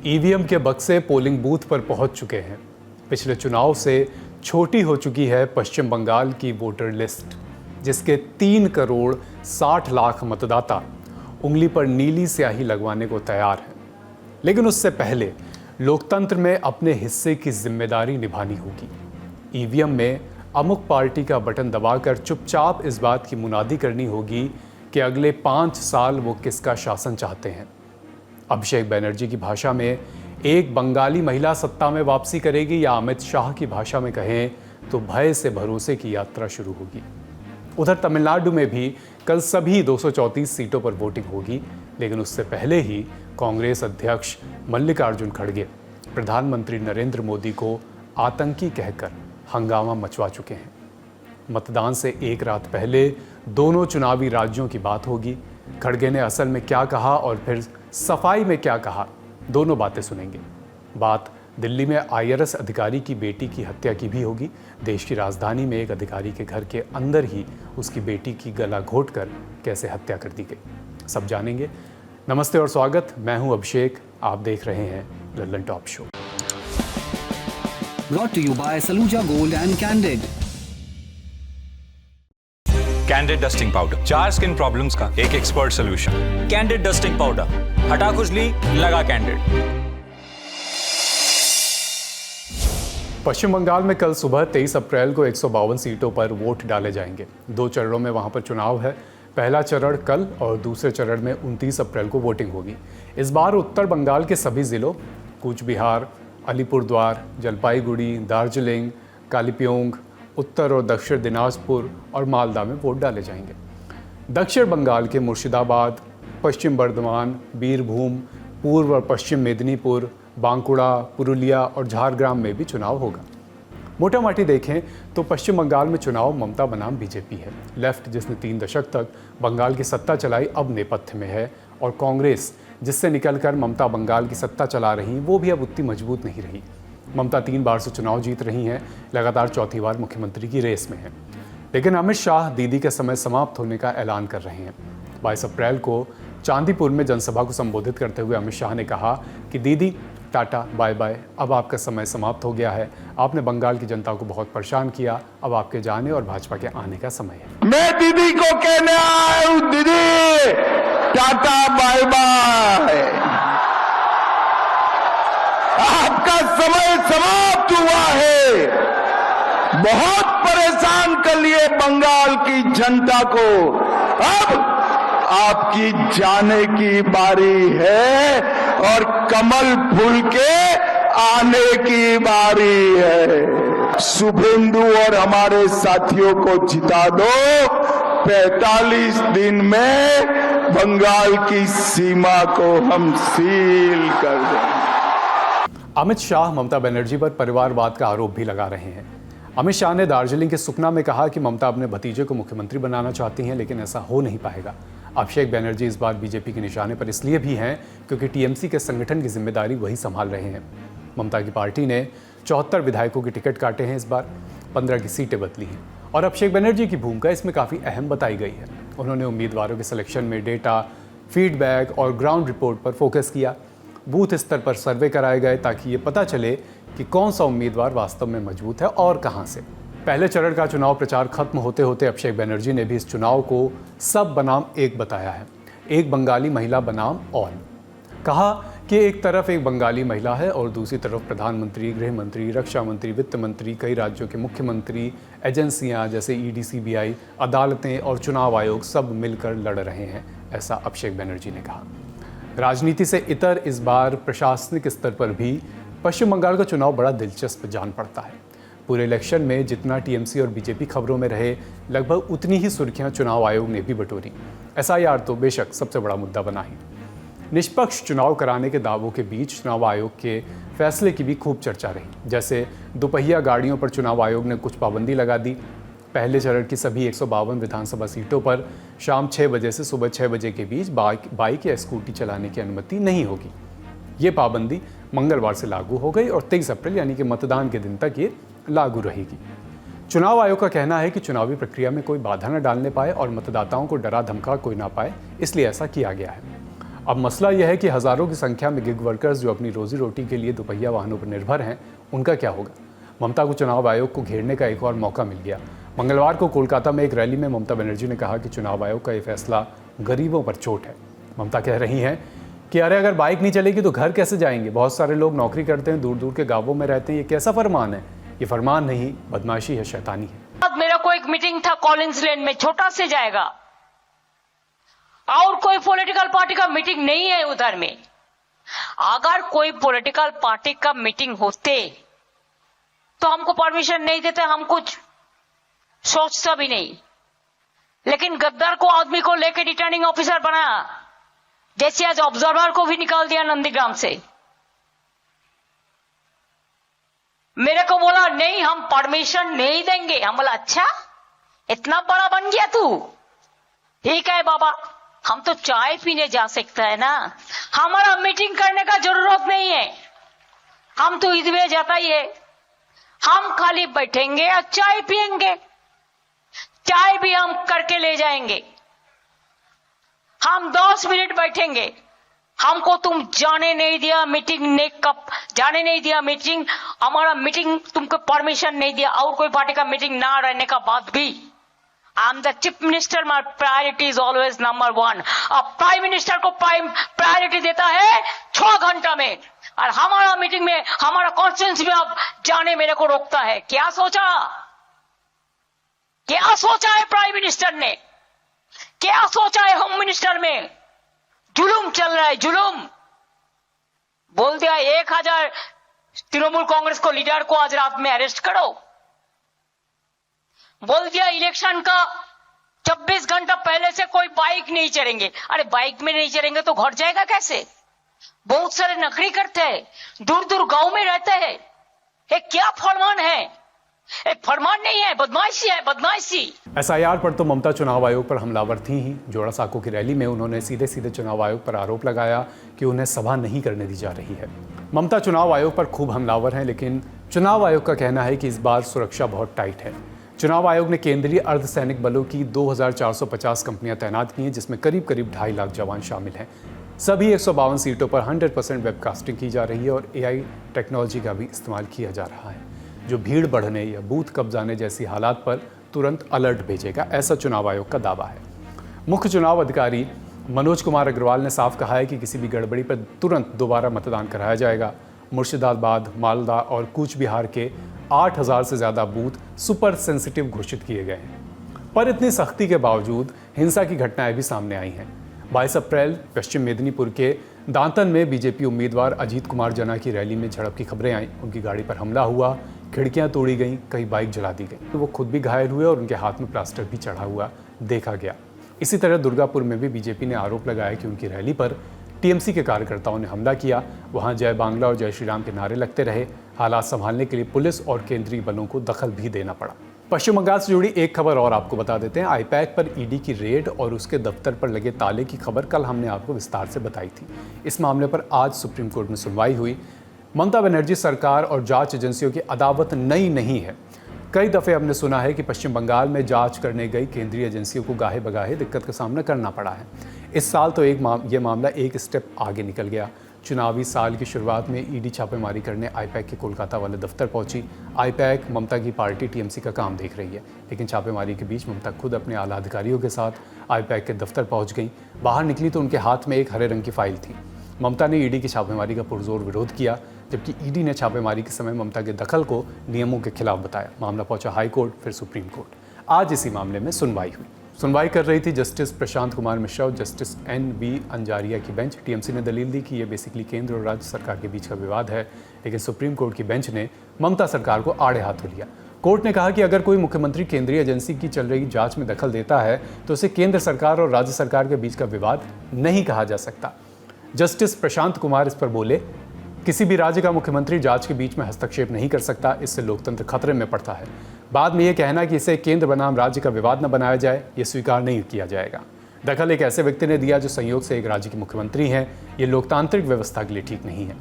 EVM के बक्से polling booth पर पहुंच चुके हैं। पिछले चुनाव से छोटी हो चुकी है पश्चिम बंगाल की वोटर लिस्ट, जिसके 3 करोड़ 60 लाख मतदाता उंगली पर नीली स्याही लगवाने को तैयार हैं। लेकिन उससे पहले लोकतंत्र में अपने हिस्से की जिम्मेदारी निभानी होगी। ईवीएम में अमुक पार्टी का बटन दबाकर चुपचाप इस बात की मुनादी करनी होगी कि अगले 5 साल वो किसका शासन चाहते हैं। अभिषेक बनर्जी की भाषा में एक बंगाली महिला सत्ता में वापसी करेगी, या अमित शाह की भाषा में कहें तो भय से भरोसे की यात्रा शुरू होगी। उधर तमिलनाडु में भी कल सभी 234 सीटों पर वोटिंग होगी, लेकिन उससे पहले ही कांग्रेस अध्यक्ष मल्लिकार्जुन खड़गे प्रधानमंत्री नरेंद्र मोदी को आतंकी कहकर हंगामा मचवा चुके हैं। मतदान से एक रात पहले दोनों चुनावी राज्यों की बात होगी। खड़गे ने असल में क्या कहा और फिर सफाई में क्या कहा, दोनों बातें सुनेंगे। बात दिल्ली में आईआरएस अधिकारी की बेटी की हत्या की भी होगी। देश की राजधानी में एक अधिकारी के घर के अंदर ही उसकी बेटी की गला घोंटकर कैसे हत्या कर दी गई, सब जानेंगे। नमस्ते और स्वागत, मैं हूं अभिषेक, आप देख रहे हैं Lallan top show. Brought to you by Saluja Gold and Candid. Candid dusting powder, 4 skin problems का एक expert solution. Candid dusting powder, हटा खुजली, लगा कैंडिड। पश्चिम बंगाल में कल सुबह 23 अप्रैल को 152 सीटों पर वोट डाले जाएंगे। 2 चरणों में वहां पर चुनाव है। पहला चरण कल और दूसरे चरण में 29 अप्रैल को वोटिंग होगी। इस बार उत्तर बंगाल के सभी जिलों कूच बिहार, अलीपुरद्वार, जलपाईगुड़ी, दार्जिलिंग, कालिम्पोंग, उत्तर और दक्षिण दिनाजपुर और मालदा में वोट डाले जाएंगे। दक्षिण बंगाल के मुर्शिदाबाद, पश्चिम बर्धमान, बीरभूम, पूर्व और पश्चिम मेदिनीपुर, बांकुड़ा, पुरुलिया और झारग्राम में भी चुनाव होगा। मोटा माटी देखें तो पश्चिम बंगाल में चुनाव ममता बनाम बीजेपी है। लेफ्ट, जिसने 3 दशक तक बंगाल की सत्ता चलाई, अब नेपथ्य में है, और कांग्रेस, जिससे निकलकर ममता बंगाल की सत्ता चला रही, वो भी अब उतनी मजबूत नहीं रही। ममता 3 बार से चुनाव जीत रही हैं, लगातार चौथी बार मुख्यमंत्री की रेस में हैं। लेकिन अमित शाह दीदी का समय समाप्त होने का ऐलान कर रहे हैं। 22 अप्रैल को चांदीपुर में जनसभा को संबोधित करते हुए अमित शाह ने कहा कि दीदी टाटा बाय बाय, अब आपका समय समाप्त हो गया है। आपने बंगाल की जनता को बहुत परेशान किया, अब आपके जाने और भाजपा के आने का समय है। मैं दीदी को कहने आया हूं, दीदी टाटा बाय बाय, आपका समय समाप्त हुआ है। बहुत परेशान कर लिए बंगाल की जनता को, अब आपकी जाने की बारी है और कमल फूल के आने की बारी है। शुभेंदु और हमारे साथियों को जिता दो, 45 दिन में बंगाल की सीमा को हम सील कर देंगे। अमित शाह ममता बनर्जी पर परिवारवाद का आरोप भी लगा रहे हैं। अमित शाह ने दार्जिलिंग के सुकना में कहा कि ममता अपने भतीजे को मुख्यमंत्री बनाना चाहती हैं, लेकिन ऐसा हो नहीं पाएगा। अभिषेक बनर्जी इस बार बीजेपी के निशाने पर इसलिए भी हैं क्योंकि टीएमसी के संगठन की जिम्मेदारी वही संभाल रहे हैं। ममता की पार्टी ने 74 विधायकों के टिकट काटे हैं, इस बार 15 की सीटें बदली हैं, और अभिषेक बनर्जी की भूमिका इसमें काफ़ी अहम बताई गई है। उन्होंने उम्मीदवारों के सिलेक्शन में डेटा, फीडबैक और ग्राउंड रिपोर्ट पर फोकस किया। बूथ स्तर पर सर्वे कराए गए ताकि ये पता चले कि कौन सा उम्मीदवार वास्तव में मजबूत है और कहां से। पहले चरण का चुनाव प्रचार खत्म होते होते अभिषेक बनर्जी ने भी इस चुनाव को सब बनाम एक बताया है, एक बंगाली महिला बनाम ऑल। कहा कि एक तरफ एक बंगाली महिला है और दूसरी तरफ प्रधानमंत्री, गृह मंत्री, रक्षा मंत्री, वित्त मंत्री, कई राज्यों के मुख्यमंत्री, एजेंसियां जैसे ईडी, सीबीआई, अदालतें और चुनाव आयोग सब मिलकर लड़ रहे हैं, ऐसा अभिषेक बनर्जी ने कहा। राजनीति से इतर इस बार प्रशासनिक स्तर पर भी पश्चिम बंगाल का चुनाव बड़ा दिलचस्प जान पड़ता है। पूरे इलेक्शन में जितना टीएमसी और बीजेपी खबरों में रहे, लगभग उतनी ही सुर्खियां चुनाव आयोग ने भी बटोरी। एसआईआर तो बेशक सबसे बड़ा मुद्दा बना ही। निष्पक्ष चुनाव कराने के दावों के बीच चुनाव आयोग के फैसले की भी खूब चर्चा रही। जैसे दोपहिया गाड़ियों पर चुनाव आयोग ने कुछ पाबंदी लगा दी। पहले चरण की सभी 152 विधानसभा सीटों पर शाम 6 बजे से सुबह 6 बजे के बीच बाइक या स्कूटी चलाने की अनुमति नहीं होगी। ये पाबंदी मंगलवार से लागू हो गई और 23 अप्रैल यानी कि मतदान के दिन तक ये लागू रहेगी। चुनाव आयोग का कहना है कि चुनावी प्रक्रिया में कोई बाधा न डालने पाए और मतदाताओं को डरा धमका कोई ना पाए, इसलिए ऐसा किया गया है। अब मसला यह है कि हज़ारों की संख्या में गिग वर्कर्स जो अपनी रोजी रोटी के लिए दोपहिया वाहनों पर निर्भर हैं, उनका क्या होगा। ममता को चुनाव आयोग को घेरने का एक और मौका मिल गया। मंगलवार को कोलकाता में एक रैली में ममता बनर्जी ने कहा कि चुनाव आयोग का ये फैसला गरीबों पर चोट है। ममता कह रही हैं कि अरे अगर बाइक नहीं चलेगी तो घर कैसे जाएंगे, बहुत सारे लोग नौकरी करते हैं, दूर दूर के गांवों में रहते हैं, ये कैसा फरमान है। ये फरमान नहीं, बदमाशी है, शैतानी है। मेरा को एक मीटिंग था कॉलिंस लेन में, छोटा से जाएगा और कोई पॉलिटिकल पार्टी का मीटिंग नहीं है उधर में। अगर कोई पॉलिटिकल पार्टी का मीटिंग होते तो हमको परमिशन नहीं देते, हम कुछ सोचता भी नहीं। लेकिन गद्दार को आदमी को लेकर रिटर्निंग ऑफिसर बनाया, जैसे आज ऑब्जर्वर को भी निकाल दिया नंदीग्राम से। मेरे को बोला नहीं हम परमिशन नहीं देंगे। हम बोला अच्छा इतना बड़ा बन गया तू, ठीक है बाबा, हम तो चाय पीने जा सकते हैं ना, हमारा मीटिंग करने का जरूरत नहीं है, हम तो ईदवे जाता ही है, हम खाली बैठेंगे और चाय पियेंगे, चाय भी हम करके ले जाएंगे, हम 10 मिनट बैठेंगे, हमको तुम जाने नहीं दिया मीटिंग ने कब जाने नहीं दिया मीटिंग, हमारा मीटिंग तुमको परमिशन नहीं दिया, और कोई पार्टी का मीटिंग ना रहने का बाद भी I am the chief minister, my priority is always number 1। अब प्राइम मिनिस्टर को प्रायोरिटी देता है 6 घंटा में, और हमारा मीटिंग में हमारा कॉन्फ्रेंस में अब जाने मेरे को रोकता है। क्या सोचा, क्या सोचा है प्राइम मिनिस्टर ने, क्या सोचा है होम मिनिस्टर में। जुलूम चल रहा है, जुलूम। बोल दिया 1000 तृणमूल कांग्रेस को लीडर को आज रात में अरेस्ट करो। बोल दिया इलेक्शन का 24 घंटा पहले से कोई बाइक नहीं चलेंगे। अरे बाइक में नहीं चलेंगे तो घर जाएगा कैसे। बहुत सारे नौकरी करते हैं, दूर दूर गांव में रहते हैं। ये क्या फरमान है, एक फरमान नहीं है, बदमाशी है, बदमाशी। एसआईआर पर तो ममता चुनाव आयोग पर हमलावर थी ही। जोड़ा साको की रैली में उन्होंने सीधे सीधे चुनाव आयोग पर आरोप लगाया कि उन्हें सभा नहीं करने दी जा रही है। ममता चुनाव आयोग पर खूब हमलावर हैं, लेकिन चुनाव आयोग का कहना है कि इस बार सुरक्षा बहुत टाइट है। चुनाव आयोग ने केंद्रीय अर्धसैनिक बलों की 2450 कंपनियां तैनात की हैं, जिसमें करीब करीब 2.5 लाख जवान शामिल हैं। सभी 152 सीटों पर 100% वेबकास्टिंग की जा रही है और AI टेक्नोलॉजी का भी इस्तेमाल किया जा रहा है, जो भीड़ बढ़ने या बूथ कब्जाने जैसी हालात पर तुरंत अलर्ट भेजेगा, ऐसा चुनाव आयोग का दावा है। मुख्य चुनाव अधिकारी मनोज कुमार अग्रवाल ने साफ कहा है कि किसी भी गड़बड़ी पर तुरंत दोबारा मतदान कराया जाएगा। मुर्शिदाबाद, मालदा और कूच बिहार के 8000 से ज़्यादा बूथ सुपर सेंसिटिव घोषित किए गए हैं। पर इतनी सख्ती के बावजूद हिंसा की घटनाएं भी सामने आई हैं। 22 अप्रैल पश्चिम मेदिनीपुर के दांतन में बीजेपी उम्मीदवार अजीत कुमार जना की रैली में झड़प की खबरें आईं। उनकी गाड़ी पर हमला हुआ, खिड़कियां तोड़ी गईं, कई बाइक जला दी गई, तो वो खुद भी घायल हुए और उनके हाथ में प्लास्टर भी चढ़ा हुआ देखा गया। इसी तरह दुर्गापुर में भी बीजेपी ने आरोप लगाया कि उनकी रैली पर टीएमसी के कार्यकर्ताओं ने हमला किया। वहां जय बांग्ला और जय श्री राम के नारे लगते रहे। हालात संभालने के लिए पुलिस और केंद्रीय बलों को दखल भी देना पड़ा। पश्चिम बंगाल से जुड़ी एक खबर और आपको बता देते हैं। आईपैक पर ईडी की रेड और उसके दफ्तर पर लगे ताले की खबर कल हमने आपको विस्तार से बताई थी। इस मामले पर आज सुप्रीम कोर्ट में सुनवाई हुई। ममता बनर्जी सरकार और जांच एजेंसियों की अदावत नई नहीं है। कई दफ़े हमने सुना है कि पश्चिम बंगाल में जांच करने गई केंद्रीय एजेंसियों को गाहे बगाहे दिक्कत का सामना करना पड़ा है। इस साल तो ये मामला एक स्टेप आगे निकल गया। चुनावी साल की शुरुआत में ईडी छापेमारी करने आईपैक के कोलकाता वाले दफ्तर पहुंची। आईपैक ममता की पार्टी टीएमसी का काम देख रही है, लेकिन छापेमारी के बीच ममता खुद अपने आला अधिकारियों के साथ आईपैक के दफ्तर पहुंच गई। बाहर निकली तो उनके हाथ में एक हरे रंग की फाइल थी। ममता ने ईडी की छापेमारी का पुरजोर विरोध किया, जबकि ईडी ने छापेमारी के समय ममता के दखल को नियमों के खिलाफ बताया। मामला पहुंचा हाई कोर्ट, फिर सुप्रीम कोर्ट। आज इसी मामले में सुनवाई हुई। सुनवाई कर रही थी जस्टिस प्रशांत कुमार मिश्रा और जस्टिस NV अंजारिया की बेंच। टीएमसी ने दलील दी कि ये बेसिकली केंद्र और राज्य सरकार के बीच का विवाद है, लेकिन सुप्रीम कोर्ट की बेंच ने ममता सरकार को आड़े हाथों लिया। कोर्ट ने कहा कि अगर कोई मुख्यमंत्री केंद्रीय एजेंसी की चल रही जांच में दखल देता है तो उसे केंद्र सरकार और राज्य सरकार के बीच का विवाद नहीं कहा जा सकता। जस्टिस प्रशांत कुमार इस पर बोले, किसी भी राज्य का मुख्यमंत्री जांच के बीच में हस्तक्षेप नहीं कर सकता, इससे लोकतंत्र खतरे में पड़ता है। बाद में यह कहना कि इसे केंद्र बनाम राज्य का विवाद न बनाया जाए, ये स्वीकार नहीं किया जाएगा। दखल एक ऐसे व्यक्ति ने दिया जो संयोग से एक राज्य के मुख्यमंत्री हैं। ये लोकतांत्रिक व्यवस्था के लिए ठीक नहीं है।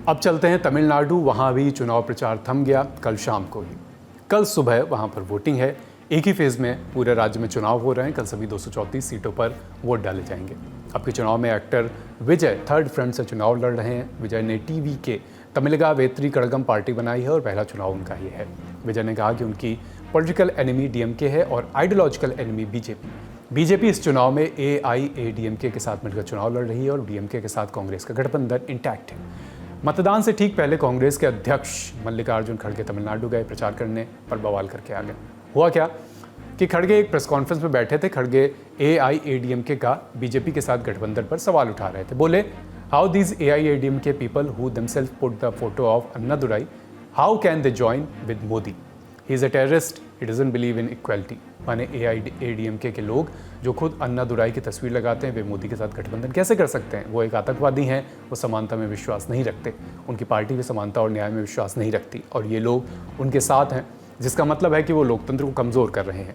अब चलते हैं तमिलनाडु। वहाँ भी चुनाव प्रचार थम गया कल शाम को ही। कल सुबह वहाँ पर वोटिंग है। एक ही फेज़ में पूरे राज्य में चुनाव हो रहे हैं। कल सभी 234 सीटों पर वोट डाले जाएंगे। अब के चुनाव में एक्टर विजय थर्ड फ्रंट से चुनाव लड़ रहे हैं। विजय ने टीवी के तमिलगा वेत्री कड़गम पार्टी बनाई है और पहला चुनाव उनका ही है। विजय ने कहा कि उनकी पॉलिटिकल एनिमी डीएमके है और आइडियोलॉजिकल एनिमी बीजेपी इस चुनाव में एआईएडीएमके के साथ मिलकर चुनाव लड़ रही है और डीएमके के साथ कांग्रेस का गठबंधन इंटैक्ट है। मतदान से ठीक पहले कांग्रेस के अध्यक्ष मल्लिकार्जुन खड़गे तमिलनाडु गए प्रचार करने पर बवाल करके आ गए। हुआ क्या कि खड़गे एक प्रेस कॉन्फ्रेंस में बैठे थे। खड़गे एआईएडीएमके का बीजेपी के साथ गठबंधन पर सवाल उठा रहे थे। बोले, how these AIADMK people who themselves put the photo of Annadurai, how can they join with Modi? He is a terrorist, he doesn't believe in equality. माने एआईएडीएमके के लोग जो खुद अन्नादुराई की तस्वीर लगाते हैं वे मोदी के साथ गठबंधन कैसे कर सकते हैं? वो एक आतंकवादी हैं, वो समानता में विश्वास नहीं रखते, उनकी पार्टी भी समानता और न्याय में विश्वास नहीं रखती और ये लोग उनके साथ हैं, जिसका मतलब है कि वो लोकतंत्र को कमज़ोर कर रहे हैं।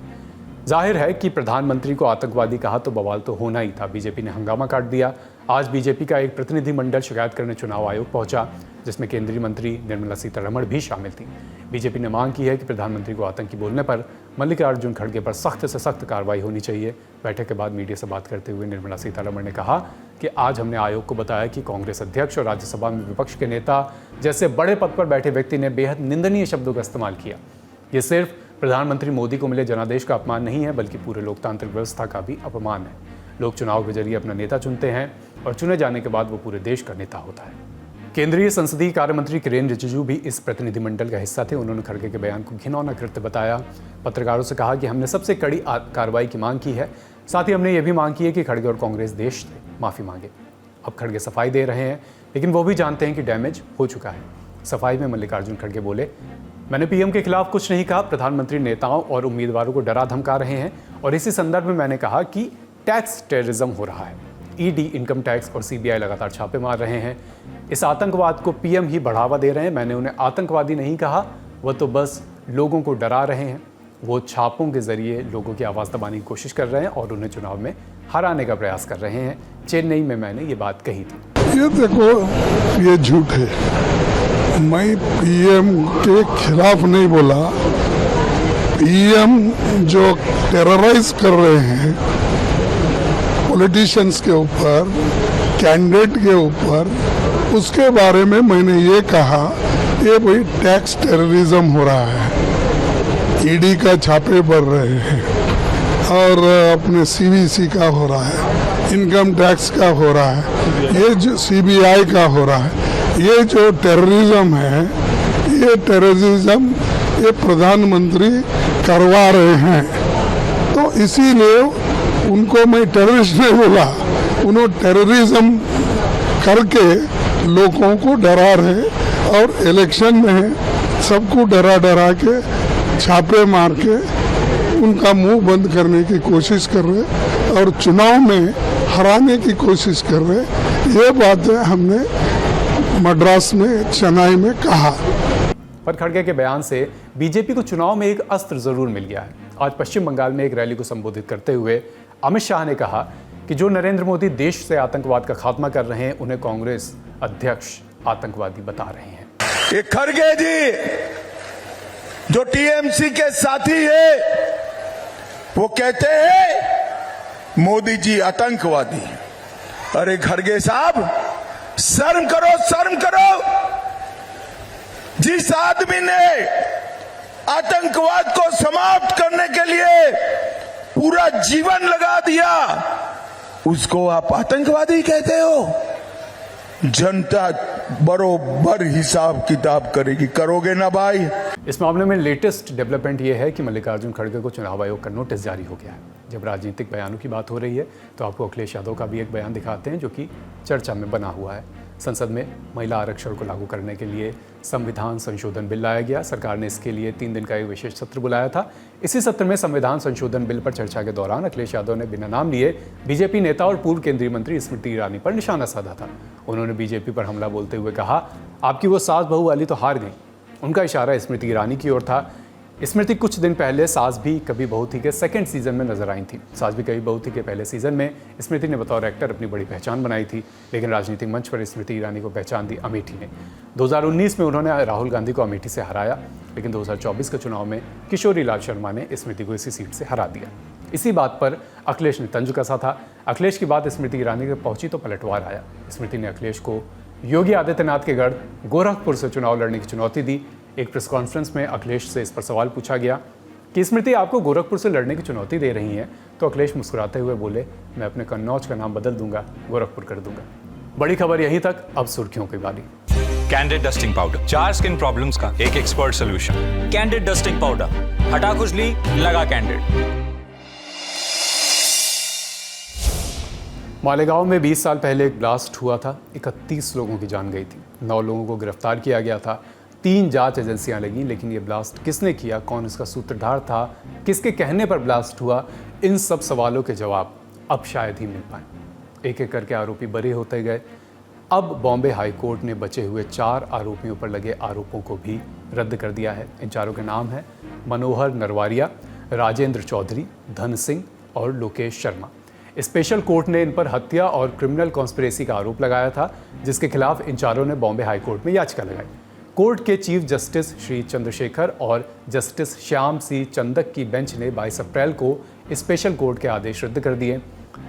जाहिर है कि प्रधानमंत्री को आतंकवादी कहा तो बवाल तो होना ही था। बीजेपी ने हंगामा काट दिया। आज बीजेपी का एक प्रतिनिधिमंडल शिकायत करने चुनाव आयोग पहुंचा, जिसमें केंद्रीय मंत्री निर्मला सीतारमण भी शामिल थी। बीजेपी ने मांग की है कि प्रधानमंत्री को आतंकी बोलने पर मल्लिकार्जुन खड़गे पर सख्त से सख्त कार्रवाई होनी चाहिए। बैठक के बाद मीडिया से बात करते हुए निर्मला सीतारमण ने कहा कि आज हमने आयोग को बताया कि कांग्रेस अध्यक्ष और राज्यसभा में विपक्ष के नेता जैसे बड़े पद पर बैठे व्यक्ति ने बेहद निंदनीय शब्दों का इस्तेमाल किया। ये सिर्फ प्रधानमंत्री मोदी को मिले जनादेश का अपमान नहीं है, बल्कि पूरे लोकतांत्रिक व्यवस्था का भी अपमान है। लोग चुनाव के जरिए अपना नेता चुनते हैं और चुने जाने के बाद वो पूरे देश का नेता होता है। केंद्रीय संसदीय कार्य मंत्री किरेन रिजिजू भी इस प्रतिनिधिमंडल का हिस्सा थे। उन्होंने खड़गे के बयान को घिनौना कृत्य बताया। पत्रकारों से कहा कि हमने सबसे कड़ी कार्रवाई की मांग की है। साथ ही हमने ये भी मांग की है कि खड़गे और कांग्रेस देश से माफ़ी मांगे। अब खड़गे सफाई दे रहे हैं, लेकिन वो भी जानते हैं कि डैमेज हो चुका है। सफाई में मल्लिकार्जुन खड़गे बोले, मैंने पीएम के खिलाफ कुछ नहीं कहा। प्रधानमंत्री नेताओं और उम्मीदवारों को डरा धमका रहे हैं और इसी संदर्भ में मैंने कहा कि टैक्स टेररिज्म हो रहा है। ईडी, इनकम टैक्स और सीबीआई लगातार छापे मार रहे हैं। इस आतंकवाद को पीएम ही बढ़ावा दे रहे हैं। मैंने उन्हें आतंकवादी नहीं कहा, वो तो बस लोगों को डरा रहे हैं। वो छापों के जरिए लोगों की आवाज़ दबाने की कोशिश कर रहे हैं और उन्हें चुनाव में हराने का प्रयास कर रहे हैं। चेन्नई में मैंने ये बात कही थी। ये देखो, ये झूठ है। मैं पीएम के खिलाफ नहीं बोला। पीएम जो टेरराइज कर रहे हैं पॉलिटिशियंस के ऊपर, कैंडिडेट के ऊपर, उसके बारे में मैंने ये कहा ये भाई टैक्स टेररिज्म हो रहा है। ईडी का छापे पड़ रहे हैं और अपने सीवीसी का हो रहा है, इनकम टैक्स का हो रहा है, ये जो सीबीआई का हो रहा है। ये जो टेररिज्म है, ये टेररिज्म ये प्रधानमंत्री करवा रहे हैं। तो इसीलिए उनको मैं टेररिस्ट नहीं बोला। उन्होंने टेररिज्म करके लोगों को डरा रहे और इलेक्शन में सबको डरा डरा के छापे मार के उनका मुंह बंद करने की कोशिश कर रहे और चुनाव में हराने की कोशिश कर रहे। ये बातें हमने मद्रास में, चेन्नई में कहा। पर खड़गे के बयान से बीजेपी को चुनाव में एक अस्त्र जरूर मिल गया है। आज पश्चिम बंगाल में एक रैली को संबोधित करते हुए अमित शाह ने कहा कि जो नरेंद्र मोदी देश से आतंकवाद का खात्मा कर रहे हैं, उन्हें कांग्रेस अध्यक्ष आतंकवादी बता रहे हैं। ये खड़गे जी जो टीएमसी के साथी है, वो कहते हैं मोदी जी आतंकवादी। अरे खड़गे साहब, शर्म करो, शर्म करो। जिस आदमी ने आतंकवाद को समाप्त करने के लिए पूरा जीवन लगा दिया, उसको आप आतंकवादी कहते हो? जनता बरोबर हिसाब किताब करेगी। करोगे ना भाई? इस मामले में लेटेस्ट डेवलपमेंट ये है कि मल्लिकार्जुन खड़गे को चुनाव आयोग का नोटिस जारी हो गया है। जब राजनीतिक बयानों की बात हो रही है तो आपको अखिलेश यादव का भी एक बयान दिखाते हैं जो कि चर्चा में बना हुआ है। संसद में महिला आरक्षण को लागू करने के लिए संविधान संशोधन बिल लाया गया। सरकार ने इसके लिए 3 दिन का एक विशेष सत्र बुलाया था। इसी सत्र में संविधान संशोधन बिल पर चर्चा के दौरान अखिलेश यादव ने बिना नाम लिए बीजेपी नेता और पूर्व केंद्रीय मंत्री स्मृति ईरानी पर निशाना साधा था। उन्होंने बीजेपी पर हमला बोलते हुए कहा, आपकी वो सास बहू वाली तो हार गई। उनका इशारा स्मृति ईरानी की ओर था। स्मृति कुछ दिन पहले सास भी कभी बहू थी के सेकंड सीजन में नजर आई थी। सास भी कभी बहू थी के पहले सीजन में स्मृति ने बतौर एक्टर अपनी बड़ी पहचान बनाई थी, लेकिन राजनीतिक मंच पर स्मृति ईरानी को पहचान दी अमेठी ने। 2019 में उन्होंने राहुल गांधी को अमेठी से हराया, लेकिन 2024 के चुनाव में किशोरी लाल शर्मा ने स्मृति को इसी सीट से हरा दिया। इसी बात पर अखिलेश ने तंज कसा था। अखिलेश की बात स्मृति ईरानी तक पहुंची तो पलटवार आया। स्मृति ने अखिलेश को योगी आदित्यनाथ के गढ़ गोरखपुर से चुनाव लड़ने की चुनौती दी। एक प्रेस कॉन्फ्रेंस में अखिलेश से इस पर सवाल पूछा गया कि स्मृति आपको गोरखपुर से लड़ने की चुनौती दे रही हैं, तो अखिलेश मुस्कुराते हुए बोले, मैं अपने कन्नौज का नाम बदल दूंगा, गोरखपुर कर दूंगा। बड़ी खबर यहीं तक, अब सुर्खियों की बारी। Candid dusting powder, 4 skin problems का एक expert solution. Candid dusting powder, हटा खुजली, लगा कैंडिड। मालेगांव में 20 साल पहले एक ब्लास्ट हुआ था। 31 लोगों की जान गई थी। 9 लोगों को गिरफ्तार किया गया था। 3 जांच एजेंसियां लगीं, लेकिन ये ब्लास्ट किसने किया, कौन इसका सूत्रधार था, किसके कहने पर ब्लास्ट हुआ, इन सब सवालों के जवाब अब शायद ही मिल पाए। एक एक करके आरोपी बरी होते गए। अब बॉम्बे हाई कोर्ट ने बचे हुए 4 आरोपियों पर लगे आरोपों को भी रद्द कर दिया है। इन चारों के नाम हैं मनोहर नरवारिया, राजेंद्र चौधरी, धन सिंह और लोकेश शर्मा। स्पेशल कोर्ट ने इन पर हत्या और क्रिमिनल कॉन्स्पिरेसी का आरोप लगाया था, जिसके खिलाफ इन चारों ने बॉम्बे हाई कोर्ट में याचिका लगाई। कोर्ट के चीफ जस्टिस श्री चंद्रशेखर और जस्टिस श्याम सी चंदक की बेंच ने 22 अप्रैल को स्पेशल कोर्ट के आदेश रद्द कर दिए।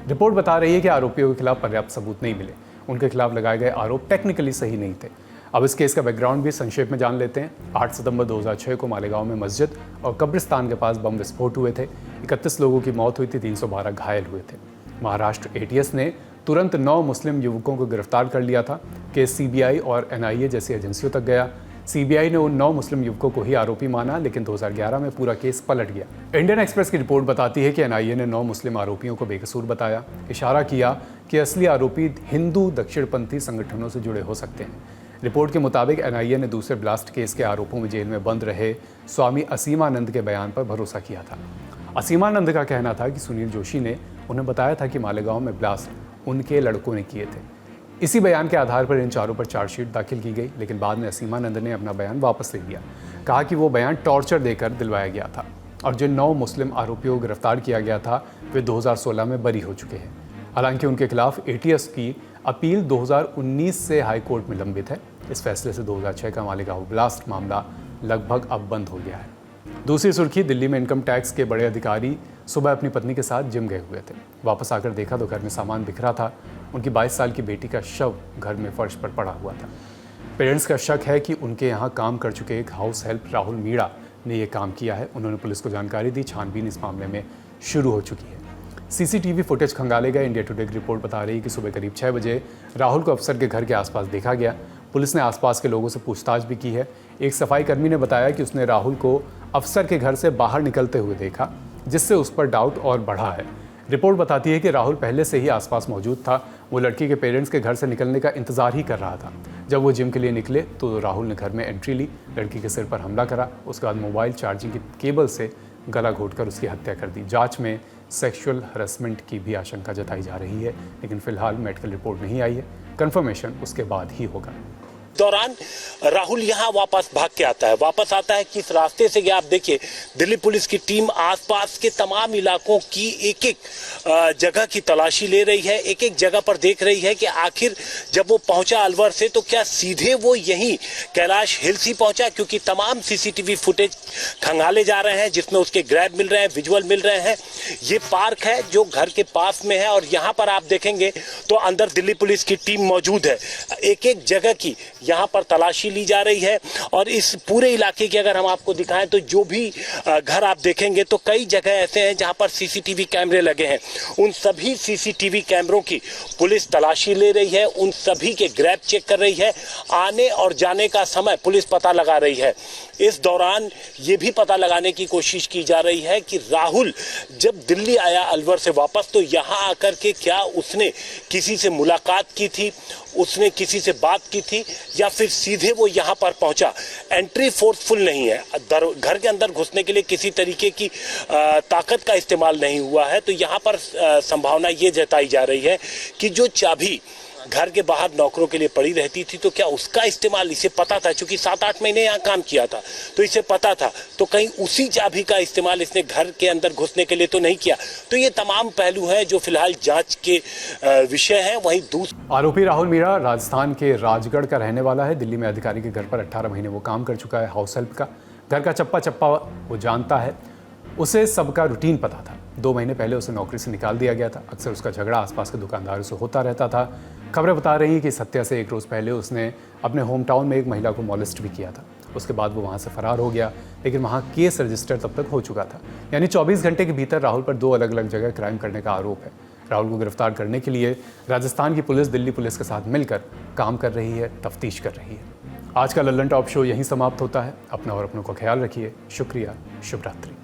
रिपोर्ट बता रही है कि आरोपियों के खिलाफ पर्याप्त सबूत नहीं मिले। उनके खिलाफ लगाए गए आरोप टेक्निकली सही नहीं थे। अब इस केस का बैकग्राउंड भी संक्षेप में जान लेते हैं। 8 सितंबर 2006 को मालेगांव में मस्जिद और कब्रिस्तान के पास बम विस्फोट हुए थे। 31 लोगों की मौत हुई थी, 312 घायल हुए थे। महाराष्ट्र एटीएस ने तुरंत 9 मुस्लिम युवकों को गिरफ्तार कर लिया था। केस सीबीआई और एनआईए जैसी एजेंसियों तक गया। सीबीआई ने उन 9 मुस्लिम युवकों को ही आरोपी माना, लेकिन 2011 में पूरा केस पलट गया। इंडियन एक्सप्रेस की रिपोर्ट बताती है कि एनआईए ने 9 मुस्लिम आरोपियों को बेकसूर बताया। इशारा किया कि असली आरोपी हिंदू दक्षिणपंथी संगठनों से जुड़े हो सकते हैं। रिपोर्ट के मुताबिक एनआईए ने दूसरे ब्लास्ट केस के आरोपों में जेल में बंद रहे स्वामी असीमानंद के बयान पर भरोसा किया था। असीमानंद का कहना था कि सुनील जोशी ने उन्हें बताया था कि मालेगांव में ब्लास्ट उनके लड़कों ने किए थे। इसी बयान के आधार पर इन चारों पर चार्जशीट दाखिल की गई, लेकिन बाद में असीमानंद ने अपना बयान वापस ले लिया। कहा कि वो बयान टॉर्चर देकर दिलवाया गया था और जिन 9 मुस्लिम आरोपियों को गिरफ्तार किया गया था वे 2016 में बरी हो चुके हैं। हालांकि उनके खिलाफ एटीएस की अपील 2019 से हाई कोर्ट में लंबित है। इस फैसले से 2006 का मालेगांव ब्लास्ट मामला लगभग अब बंद हो गया है। दूसरी सुर्खी, दिल्ली में इनकम टैक्स के बड़े अधिकारी सुबह अपनी पत्नी के साथ जिम गए हुए थे। वापस आकर देखा तो घर में सामान बिखरा था। उनकी 22 साल की बेटी का शव घर में फर्श पर पड़ा हुआ था। पेरेंट्स का शक है कि उनके यहाँ काम कर चुके एक हाउस हेल्प राहुल मीणा ने यह काम किया है। उन्होंने पुलिस को जानकारी दी। छानबीन इस मामले में शुरू हो चुकी है। सीसीटीवी फुटेज खंगाले गए। इंडिया टुडे की रिपोर्ट बता रही है कि सुबह करीब 6 बजे राहुल को अफसर के घर के आसपास देखा गया। पुलिस ने आसपास के लोगों से पूछताछ भी की है। एक सफाई कर्मी ने बताया कि उसने राहुल को अफसर के घर से बाहर निकलते हुए देखा, जिससे उस पर डाउट और बढ़ा है। रिपोर्ट बताती है कि राहुल पहले से ही आसपास मौजूद था। वो लड़की के पेरेंट्स के घर से निकलने का इंतजार ही कर रहा था। जब वो जिम के लिए निकले तो राहुल ने घर में एंट्री ली, लड़की के सिर पर हमला करा। उसके बाद मोबाइल चार्जिंग की केबल से गला घोंटकर उसकी हत्या कर दी। जांच में सेक्सुअल हरेसमेंट की भी आशंका जताई जा रही है, लेकिन फिलहाल मेडिकल रिपोर्ट नहीं आई है। कंफर्मेशन उसके बाद ही होगा। दौरान राहुल यहाँ वापस भाग के आता है। वापस आता है किस रास्ते से गया आप देखिए। दिल्ली पुलिस की टीम आसपास के तमाम इलाकों की एक एक जगह की तलाशी ले रही है। एक एक जगह पर देख रही है कि आखिर जब वो पहुंचा अलवर से तो क्या सीधे वो यहीं कैलाश हिल्स ही पहुंचा, क्योंकि तमाम सीसीटीवी फुटेज खंगाले जा रहे हैं जिसमें उसके ग्रैब मिल रहे हैं, विजुअल मिल रहे हैं। ये पार्क है जो घर के पास में है और यहाँ पर आप देखेंगे तो अंदर दिल्ली पुलिस की टीम मौजूद है। एक एक जगह की यहाँ पर तलाशी ली जा रही है और इस पूरे इलाके की अगर हम आपको दिखाएं तो जो भी घर आप देखेंगे तो कई जगह ऐसे हैं जहाँ पर सीसीटीवी कैमरे लगे हैं। उन सभी सीसीटीवी कैमरों की पुलिस तलाशी ले रही है, उन सभी के ग्रैब चेक कर रही है। आने और जाने का समय पुलिस पता लगा रही है। इस दौरान ये भी पता लगाने की कोशिश की जा रही है कि राहुल जब दिल्ली आया अलवर से वापस तो यहाँ आकर के क्या उसने किसी से मुलाकात की थी, उसने किसी से बात की थी या फिर सीधे वो यहाँ पर पहुंचा। एंट्री फोर्सफुल नहीं है, घर के अंदर घुसने के लिए किसी तरीके की ताकत का इस्तेमाल नहीं हुआ है। तो यहाँ पर संभावना ये जताई जा रही है कि जो चाबी घर के बाहर नौकरों के लिए पड़ी रहती थी तो क्या उसका इस्तेमाल, इसे पता था क्योंकि 7-8 महीने यहाँ काम किया था तो इसे पता था, तो कहीं उसी चाबी का इस्तेमाल इसने घर के अंदर घुसने के लिए तो नहीं किया। तो ये तमाम पहलू हैं जो फिलहाल जांच के विषय हैं। वहीं आरोपी राहुल मीणा राजस्थान के राजगढ़ का रहने वाला है। दिल्ली में अधिकारी के घर पर 18 महीने वो काम कर चुका है। हाउस हेल्प का घर का चप्पा चप्पा वो जानता है, उसे सबका रूटीन पता था। 2 महीने पहले उसे नौकरी से निकाल दिया गया था। अक्सर उसका झगड़ा आसपास के दुकानदारों से होता रहता था। खबरें बता रही हैं कि इस हत्या से 1 रोज़ पहले उसने अपने होम टाउन में एक महिला को मॉलेस्ट भी किया था। उसके बाद वो वहाँ से फरार हो गया, लेकिन वहाँ केस रजिस्टर तब तक हो चुका था। यानी 24 घंटे के भीतर राहुल पर 2 अलग अलग जगह क्राइम करने का आरोप है। राहुल को गिरफ्तार करने के लिए राजस्थान की पुलिस दिल्ली पुलिस के साथ मिलकर काम कर रही है, तफ्तीश कर रही है। आज का लल्लन टॉप शो यहीं समाप्त होता है। अपना और अपनों का ख्याल रखिए। शुक्रिया, शुभ रात्रि।